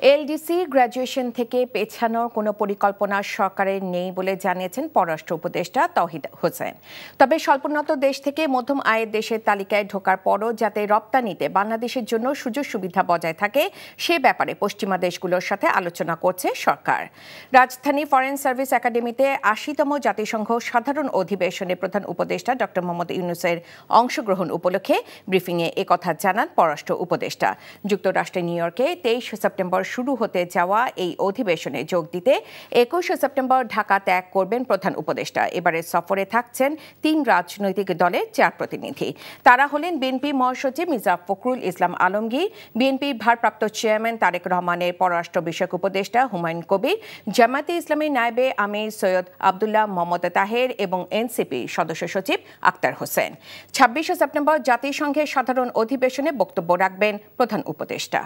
LDC graduation থেকে পেছানোর কোনো পরিকল্পনা সরকারের নেই বলে জানিয়েছেন পররাষ্ট্র উপদেষ্টা তৌহিদ হোসেন। তবে স্বল্পোন্নত দেশ থেকে মধ্যম আয়ের দেশের তালিকায় ঢোকার পরও যাতে রপ্তানিতে বাংলাদেশের জন্য সুযোগ সুবিধা বজায় থাকে সে ব্যাপারে পশ্চিমা দেশগুলোর সাথে আলোচনা করছে সরকার। রাজধানী ফরেন সার্ভিস একাডেমিতে ৮০তম জাতিসংঘ সাধারণ অধিবেশনে প্রধান উপদেষ্টা ড মোহাম্মদ ইউনূসের অংশগ্রহণ উপলক্ষে ব্রিফিংয়ে একথা জানান পররাষ্ট্র উপদেষ্টা। যুক্তরাষ্ট্রের নিউ ইয়র্কে ২৩ সেপ্টেম্বর শুরু হতে যাওয়া এই অধিবেশনে যোগ দিতে ২১ সেপ্টেম্বর ঢাকা ত্যাগ করবেন প্রধান উপদেষ্টা। এবারের সফরে থাকছেন ৩ রাজনৈতিক দলের ৪ প্রতিনিধি। তারা হলেন বিএনপি মহাসচিব মির্জা ফখরুল ইসলাম আলমগীর, বিএনপির ভারপ্রাপ্ত চেয়ারম্যান তারেক রহমানের পররাষ্ট্র বিষয়ক উপদেষ্টা হুমায়ুন কবির, জামায়াতে ইসলামী নায়েবে আমির সৈয়দ আবদুল্লাহ মোহাম্মদ তাহের এবং এনসিপি সদস্য সচিব আক্তার হোসেন। ২৬ সেপ্টেম্বর জাতিসংঘের সাধারণ অধিবেশনে বক্তব্য রাখবেন প্রধান উপদেষ্টা।